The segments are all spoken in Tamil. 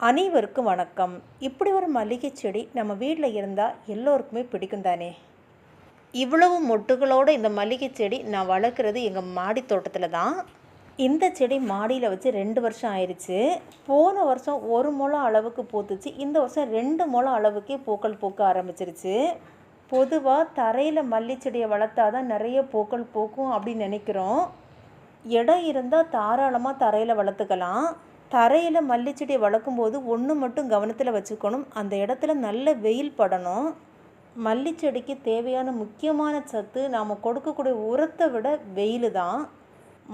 அனைவருக்கும் வணக்கம். இப்படி ஒரு மல்லிகை செடி நம்ம வீட்டில் இருந்தால் எல்லோருக்குமே பிடிக்கும் தானே. இவ்வளவு மொட்டுகளோடு இந்த மல்லிகை செடி நான் வளர்க்குறது எங்கள் மாடி தோட்டத்தில் தான். இந்த செடி மாடியில் வச்சு 2 வருஷம் ஆயிடுச்சு. போன வருஷம் 1 முழம் அளவுக்கு பூத்துச்சு. இந்த வருஷம் 2 முழம் அளவுக்கே பூக்கள் பூக்க ஆரம்பிச்சிருச்சு. பொதுவாக தரையில் மல்லி செடியை வளர்த்தா தான் நிறைய பூக்கள் பூக்கும் அப்படின்னு நினைக்கிறோம். இடம் இருந்தால் தாராளமாக தரையில் வளர்த்துக்கலாம். தரையில் மல்லிச்செடியை வளர்க்கும்போது ஒன்று மட்டும் கவனத்தில் வச்சுக்கணும், அந்த இடத்துல நல்ல வெயில் படணும். மல்லிச்செடிக்கு தேவையான முக்கியமான சத்து நாம் கொடுக்கக்கூடிய உரத்தை விட வெயில் தான்.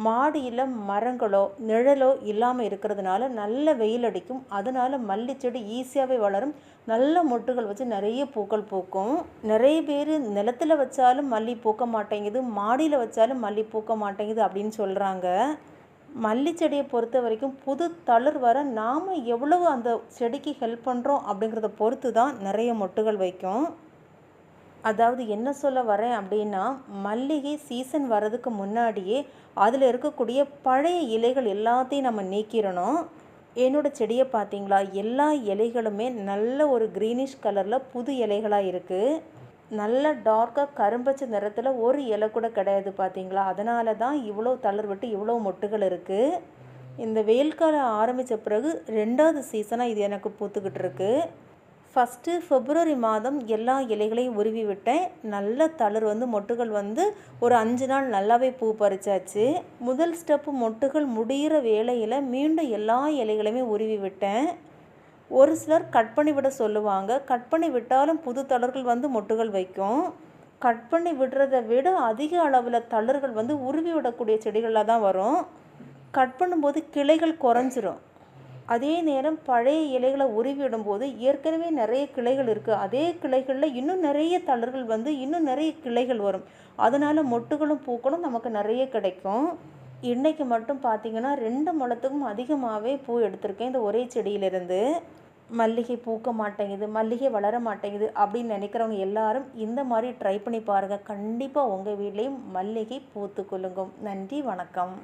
மாடியில் மரங்களோ நிழலோ இல்லாமல் இருக்கிறதுனால நல்ல வெயில் அடிக்கும். அதனால் மல்லிச்செடி ஈஸியாகவே வளரும். நல்ல மொட்டுகள் வச்சு நிறைய பூக்கள் பூக்கும். நிறைய பேர் நிலத்தில் வச்சாலும் மல்லி பூக்க மாட்டேங்குது, மாடியில் வச்சாலும் மல்லி பூக்க மாட்டேங்குது அப்படின்னு சொல்கிறாங்க. மல்லிச்செடியை பொறுத்த வரைக்கும் புது தளிர் வர நாம் எவ்வளவு அந்த செடிக்கு ஹெல்ப் பண்ணுறோம் அப்படிங்கிறத பொறுத்து தான் நிறைய மொட்டுகள் வைக்கும். அதாவது என்ன சொல்ல வரேன் அப்படின்னா, மல்லிகை சீசன் வர்றதுக்கு முன்னாடியே அதில் இருக்கக்கூடிய பழைய இலைகள் எல்லாத்தையும் நம்ம நீக்கிடணும். என்னோடய செடியை பார்த்தீங்களா, எல்லா இலைகளுமே நல்ல ஒரு க்ரீனிஷ் கலரில் புது இலைகளாக இருக்குது. நல்ல டார்க்காக கரும்பச்சை நிறத்தில் ஒரு இலை கூட கிடையாது பார்த்தீங்களா. அதனால தான் இவ்வளோ தளர் விட்டு இவ்வளோ மொட்டுகள் இருக்குது. இந்த வெயில் காலம் ஆரம்பித்த பிறகு 2வது சீசனாக இது எனக்கு பூத்துக்கிட்டு இருக்குது. ஃபஸ்ட்டு February மாதம் எல்லா இலைகளையும் உருவி விட்டேன். நல்ல தளர் மொட்டுகள் ஒரு 5 நாள் நல்லாவே பூ பறிச்சாச்சு. முதல் ஸ்டெப்பு மொட்டுகள் முடிகிற வேளையில் மீண்டும் எல்லா இலைகளையுமே உருவி விட்டேன். ஒரு சிலர் கட் பண்ணி விட சொல்லுவாங்க. கட் பண்ணி விட்டாலும் புது தளர்கள் மொட்டுகள் வைக்கும். கட் பண்ணி விடுறதை விட அதிக அளவில் தளர்கள் உருவி விடக்கூடிய செடிகளாக தான் வரும். கட் பண்ணும்போது கிளைகள் குறைஞ்சிரும். அதே நேரம் பழைய இலைகளை உருவி விடும்போது ஏற்கனவே நிறைய கிளைகள் இருக்குது. அதே கிளைகளில் இன்னும் நிறைய தளர்கள் இன்னும் நிறைய கிளைகள் வரும். அதனால் மொட்டுகளும் பூக்களும் நமக்கு நிறைய கிடைக்கும். இன்றைக்கி மட்டும் பார்த்திங்கன்னா 2 முழத்துக்கும் அதிகமாகவே பூ எடுத்திருக்கேன் இந்த ஒரே செடியிலிருந்து. மல்லிகை பூக்க மாட்டேங்குது, மல்லிகை வளர மாட்டேங்குது அப்படின்னு நினைக்கிறவங்க எல்லாரும் இந்த மாதிரி ட்ரை பண்ணி பாருங்கள். கண்டிப்பாக உங்கள் வீட்லேயும் மல்லிகை பூத்து குலுங்கும். நன்றி, வணக்கம்.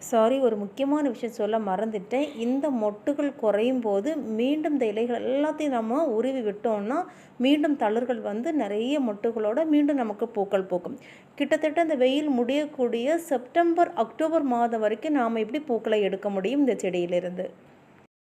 சாரி, ஒரு முக்கியமான விஷயம் சொல்ல மறந்துட்டேன். இந்த மொட்டுகள் குறையும் போது மீண்டும் இந்த இலைகள் எல்லாத்தையும் நம்ம உருவி விட்டோம்னா மீண்டும் தளர்கள் நிறைய மொட்டுகளோட மீண்டும் நமக்கு பூக்கள் பூக்கும். கிட்டத்தட்ட இந்த வெயில் முடியக்கூடிய செப்டம்பர் அக்டோபர் மாதம் வரைக்கும் நாம் எப்படி பூக்களை எடுக்க முடியும் இந்த செடியிலிருந்து.